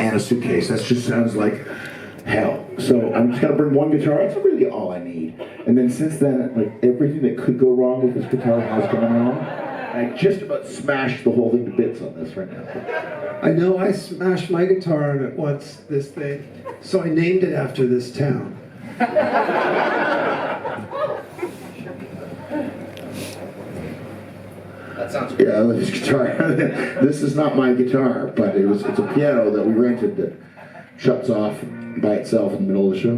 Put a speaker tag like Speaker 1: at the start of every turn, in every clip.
Speaker 1: and a suitcase. That just sounds like hell. So I'm just gonna bring one guitar. That's really all I need. And then since then, like everything that could go wrong with this guitar has gone wrong. I just about smashed the whole thing to bits on this right now.
Speaker 2: I know I smashed my guitar on it once, this thing, so I named it after this town.
Speaker 3: That sounds great.
Speaker 1: Yeah, this guitar. This is not my guitar, but it's a piano that we rented that shuts off by itself in the middle of the show.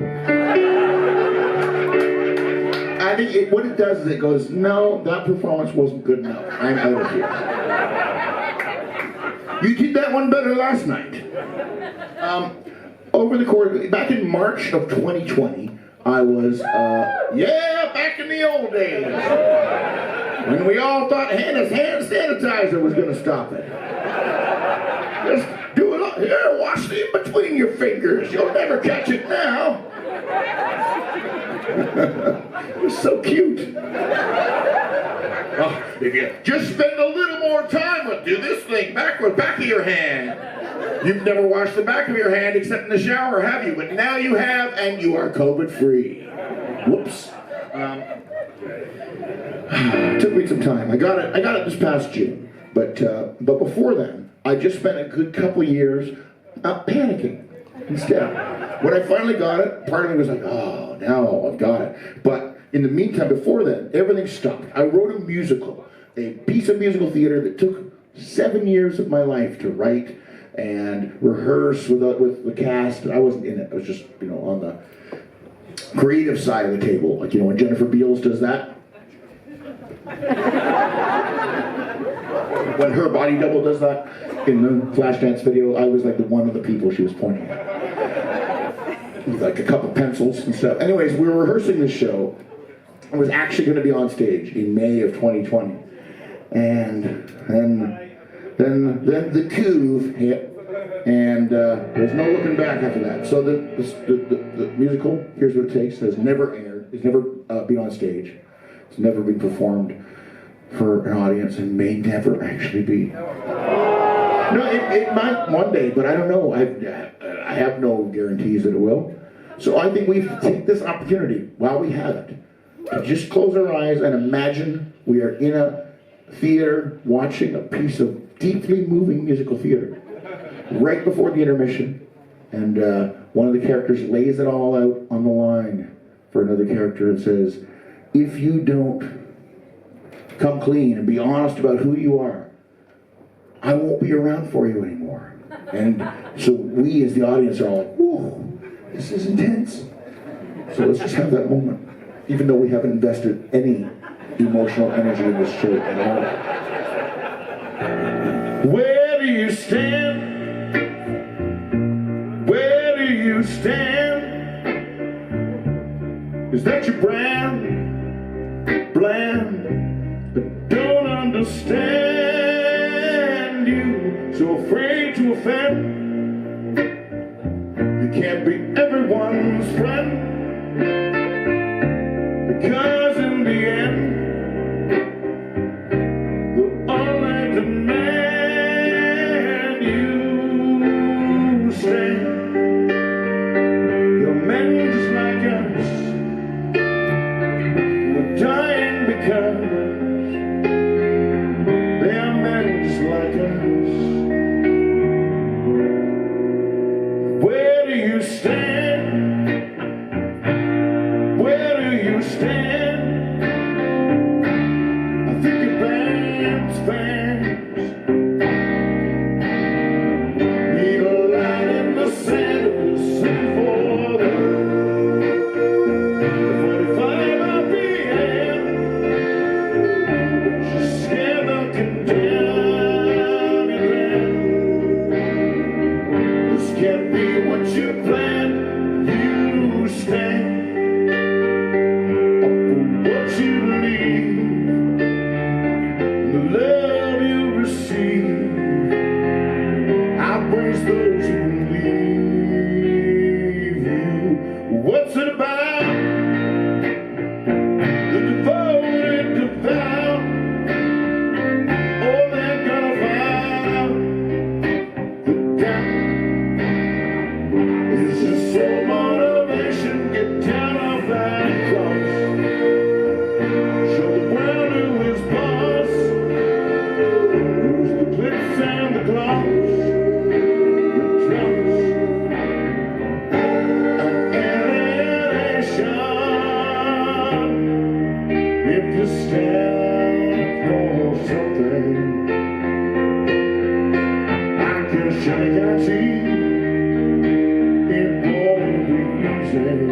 Speaker 1: I think what it does is it goes, no, that performance wasn't good enough. I'm out of here. You did that one better last night. Over the course, back in March of 2020, I was, back in the old days. When we all thought hand sanitizer was going to stop it. Just do it all. Here, wash it in between your fingers. You'll never catch it now. It was so cute. Oh, if you just spend a little more time, we'll do this thing backward, back of your hand. You've never washed the back of your hand except in the shower, have you? But now you have, and you are COVID-free. Whoops. It took me some time. I got it this past June. But before then, I just spent a good couple of years panicking instead. When I finally got it, part of me was like, oh, now I've got it. But in the meantime, before then, everything stopped. I wrote a musical, a piece of musical theater that took 7 years of my life to write and rehearse with the cast. I wasn't in it. I was just, on the creative side of the table. Like, when Jennifer Beals does that. When her body double does that in the Flashdance video, I was like one of the people she was pointing at. With like a couple pencils and stuff. Anyways, we were rehearsing this show. I was actually going to be on stage in May of 2020. And then the coup hit. And there's no looking back after that. So the musical, Here's What It Takes, has never aired. It's never been on stage. It's never been performed for an audience and may never actually be. No, it might one day, but I don't know. I have no guarantees that it will. So I think we take this opportunity while we have it to just close our eyes and imagine we are in a theater watching a piece of deeply moving musical theater right before the intermission. And one of the characters lays it all out on the line for another character and says, if you don't come clean and be honest about who you are, I won't be around for you anymore. And so we as the audience are all like, whoa, this is intense. So let's just have that moment, even though we haven't invested any emotional energy in this show at all. Where do you stand? Where do you stand? Is that your brand? Bland, but don't understand you. So afraid to offend. You can't be everyone's friend. Because in the end, they'll only demand you stay. You're men just like us. We're dying because they are men just like us. Where do you stand? Where do you stand? I think your band's fans need a line in the sand to sing for them. 45 RPM, just scared they'll condemn you then. This can't be what you planned. You stand up for what you believe, the love you receive outbrings those who leave you. What's it about? The devoted devout, oh, they're gonna find out the doubt in all the reason.